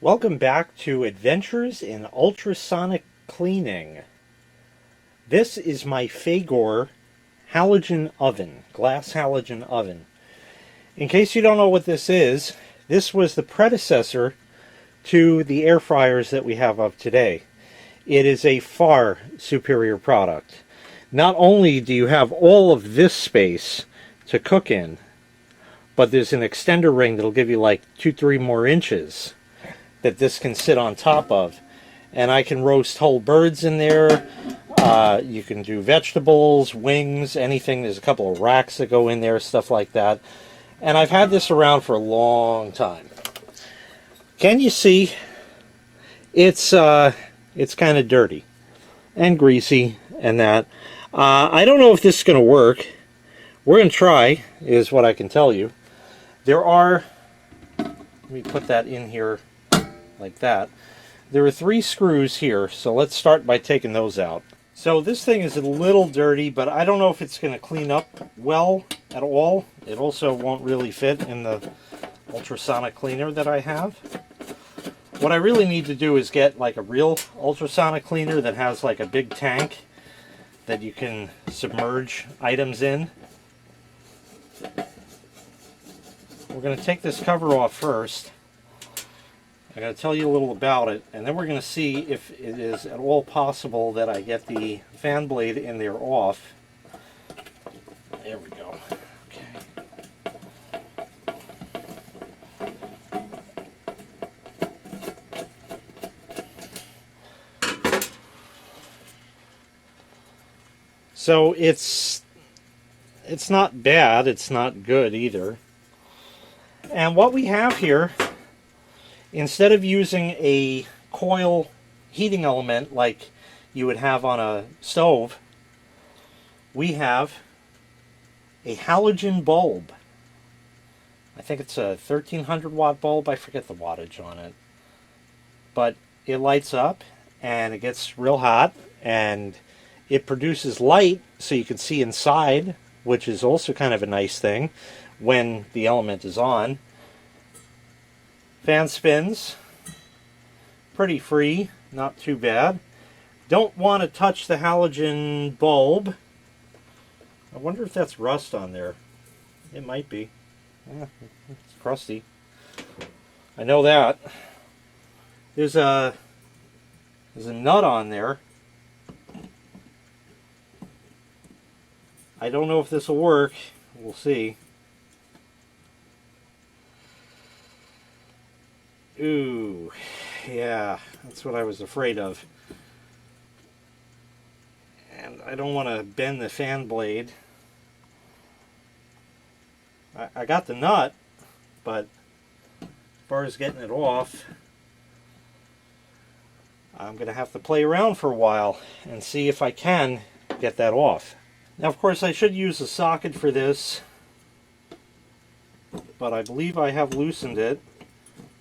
Welcome back to Adventures in Ultrasonic Cleaning. This is my Fagor halogen oven, glass halogen oven. In case you don't know what this was the predecessor to the air fryers that we have of today. It is a far superior product. Not only do you have all of this space to cook in, but there's an extender ring that'll give you like 2-3 more inches that this can sit on top of. And I can roast whole birds in there. You can do vegetables, wings, anything. There's a couple of racks that go in there, stuff like that. And I've had this around for a long time. Can you see? It's kind of dirty and greasy and that. I don't know if this is going to work. We're going to try, is what I can tell you. There are, let me put that in here like that. There are 3 screws here, so let's start by taking those out. So this thing is a little dirty, but I don't know if it's going to clean up well at all. It also won't really fit in the ultrasonic cleaner that I have. What I really need to do is get like a real ultrasonic cleaner that has like a big tank that you can submerge items in. We're going to take this cover off first. I'm going to tell you a little about it, and then we're going to see if it is at all possible that I get the fan blade in there off. There we go. Okay. So it's not bad, it's not good either. And what we have here, instead of using a coil heating element like you would have on a stove, we have a halogen bulb. I think it's a 1300 watt bulb. I forget the wattage on it. But it lights up and it gets real hot and it produces light so you can see inside, which is also kind of a nice thing when the element is on. Fan spins, pretty free, not too bad. Don't want to touch the halogen bulb. I wonder if that's rust on there. It might be. Yeah, it's crusty. I know that. There's a nut on there. I don't know if this will work. We'll see. Ooh, yeah, that's what I was afraid of. And I don't want to bend the fan blade. I got the nut, but as far as getting it off, I'm going to have to play around for a while and see if I can get that off. Now, of course, I should use a socket for this, but I believe I have loosened it.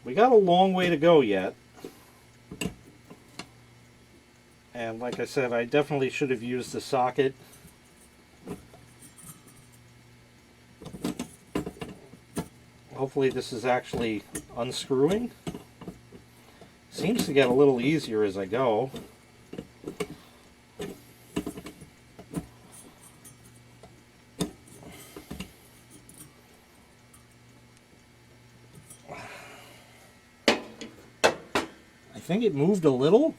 We got a long way to go yet. And like I said, I definitely should have used the socket. Hopefully this is actually unscrewing. Seems to get a little easier as I go. I think it moved a little.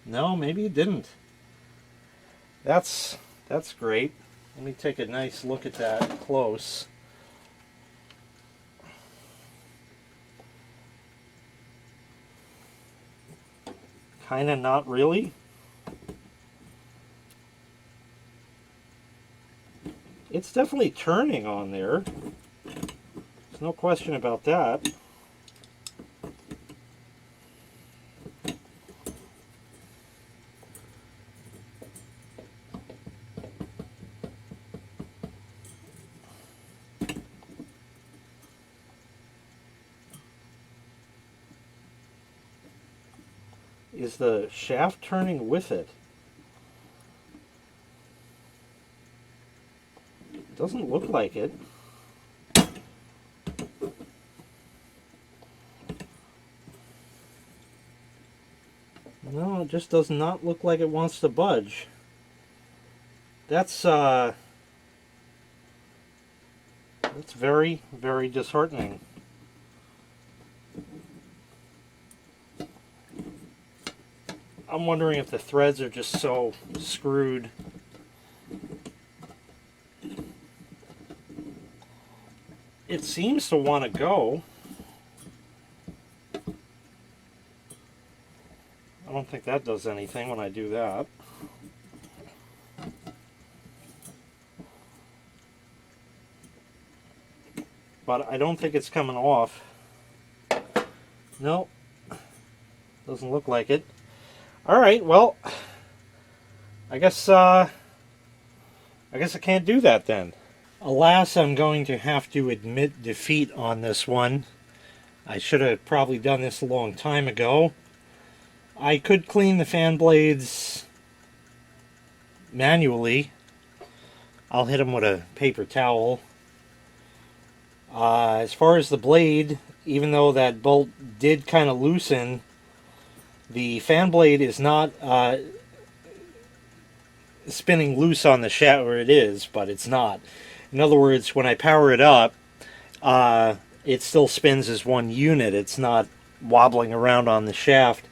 No, maybe it didn't. That's great. Let me take a nice look at that close. Kind of not really. It's definitely turning on there. There's no question about that. Is the shaft turning with it? Doesn't look like it. No, it just does not look like it wants to budge. That's very, very disheartening. I'm wondering if the threads are just so screwed. It seems to want to go. I don't think that does anything when I do that. But I don't think it's coming off. Nope. Doesn't look like it. Alright, well, I guess I can't do that then. Alas, I'm going to have to admit defeat on this one. I should have probably done this a long time ago. I could clean the fan blades manually. I'll hit them with a paper towel. As far as the blade, even though that bolt did kind of loosen, the fan blade is not spinning loose on the shaft, or it is, but it's not. In other words, when I power it up, it still spins as one unit. It's not wobbling around on the shaft.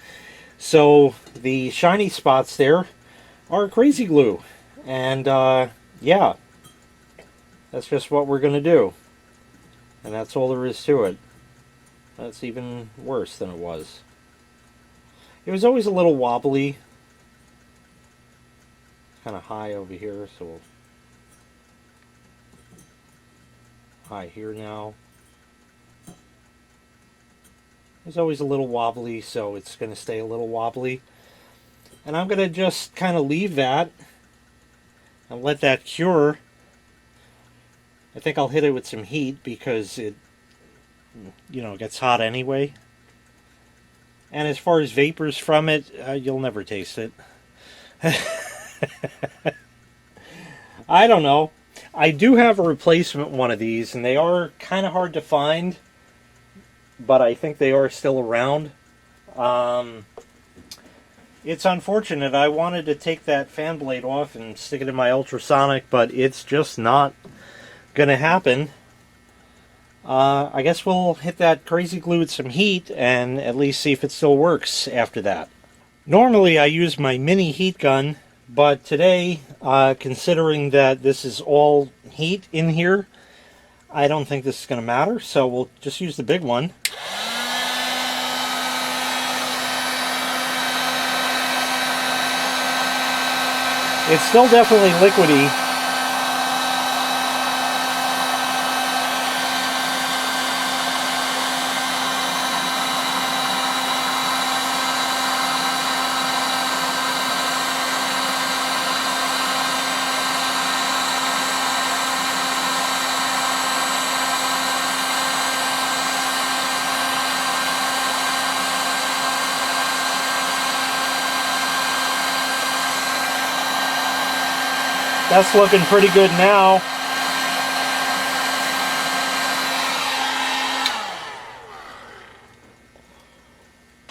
So the shiny spots there are crazy glue. And yeah, that's just what we're going to do. And that's all there is to it. That's even worse than it was. It was always a little wobbly. Kind of high over here, so we'll high here now. It's always a little wobbly, so it's going to stay a little wobbly. And I'm going to just kind of leave that and let that cure. I think I'll hit it with some heat because it, gets hot anyway. And as far as vapors from it, you'll never taste it. I don't know. I do have a replacement one of these, and they are kind of hard to find, but I think they are still around. It's unfortunate. I wanted to take that fan blade off and stick it in my ultrasonic, but it's just not going to happen. I guess we'll hit that crazy glue with some heat and at least see if it still works after that. Normally I use my mini heat gun, but today, considering that this is all heat in here, I don't think this is going to matter, so we'll just use the big one. It's still definitely liquidy. That's looking pretty good now.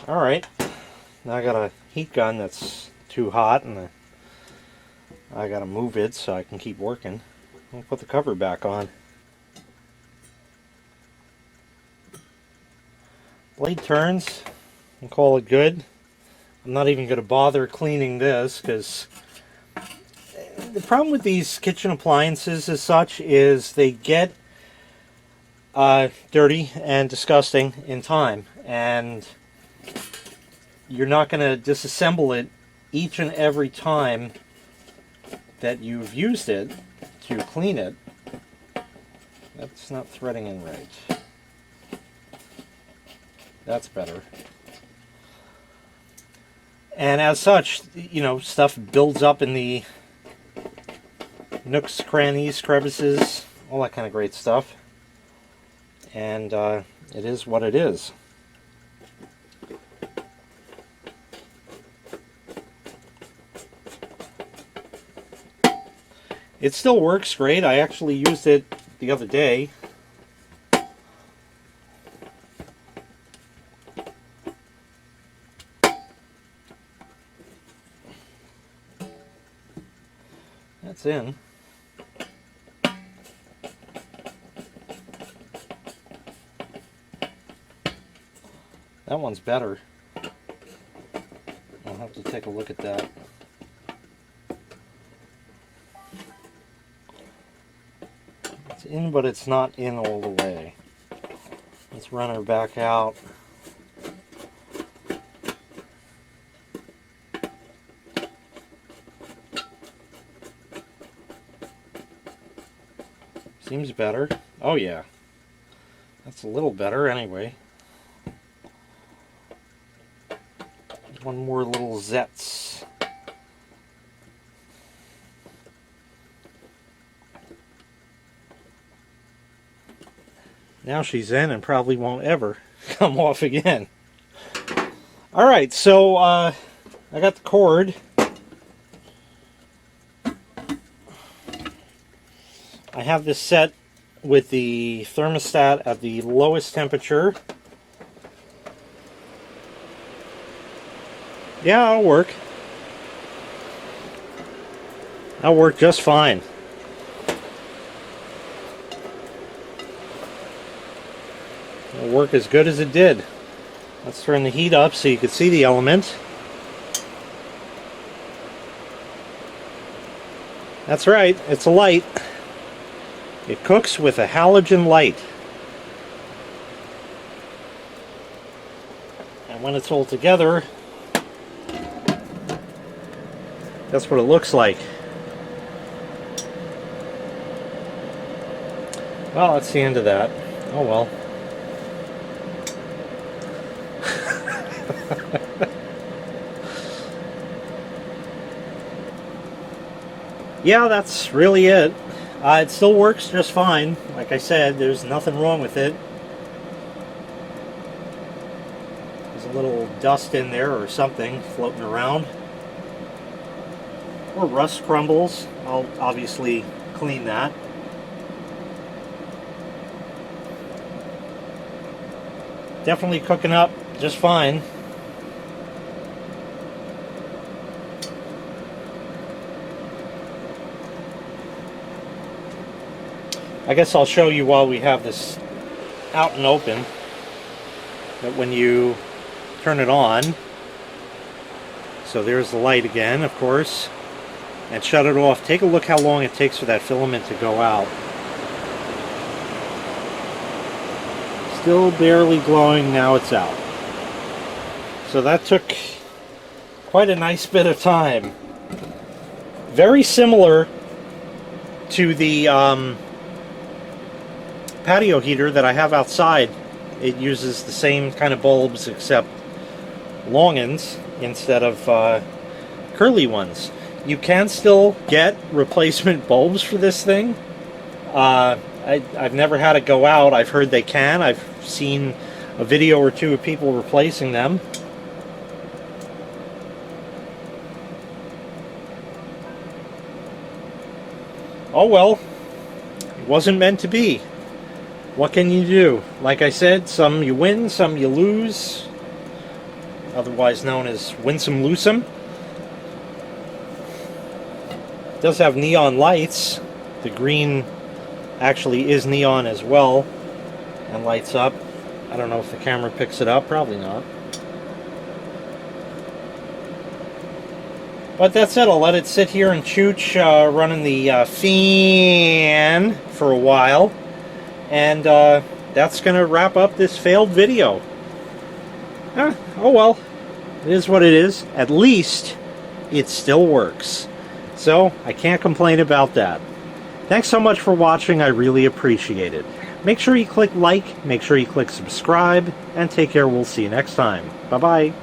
Alright, now I got a heat gun that's too hot and I gotta move it so I can keep working. I'll put the cover back on. Blade turns and call it good. I'm not even gonna bother cleaning this because the problem with these kitchen appliances as such is they get dirty and disgusting in time, and you're not going to disassemble it each and every time that you've used it to clean it. That's not threading in right. That's better. And as such, stuff builds up in the nooks, crannies, crevices, all that kind of great stuff. And it is what it is. It still works great. I actually used it the other day. That's in. That one's better. I'll have to take a look at that. It's in, but it's not in all the way. Let's run her back out. Seems better. Oh yeah. That's a little better anyway. One more little zets. Now she's in and probably won't ever come off again. Alright, so I got the cord. I have this set with the thermostat at the lowest temperature. Yeah, that'll work. That'll work just fine. It'll work as good as it did. Let's turn the heat up so you can see the element. That's right, it's a light. It cooks with a halogen light. And when it's all together, that's what it looks like. Well, that's the end of that. Oh well. Yeah, that's really it. It still works just fine. Like I said, there's nothing wrong with it. There's a little dust in there or something floating around. Or rust crumbles. I'll obviously clean that. Definitely cooking up just fine. I guess I'll show you while we have this out and open that when you turn it on, so there's the light again, of course, and shut it off. Take a look how long it takes for that filament to go out. Still barely glowing, now it's out. So that took quite a nice bit of time. Very similar to the patio heater that I have outside. It uses the same kind of bulbs except long ends instead of curly ones. You can still get replacement bulbs for this thing. I've never had it go out. I've heard they can. I've seen a video or two of people replacing them. Oh well, it wasn't meant to be. What can you do? Like I said, some you win, some you lose. Otherwise known as winsome loosome. It does have neon lights. The green actually is neon as well and lights up. I don't know if the camera picks it up, probably not. But that's it, I'll let it sit here and chooch running the fan for a while. And that's going to wrap up this failed video. Oh well, it is what it is. At least it still works. So I can't complain about that. Thanks so much for watching, I really appreciate it. Make sure you click like, make sure you click subscribe, and take care, we'll see you next time. Bye-bye.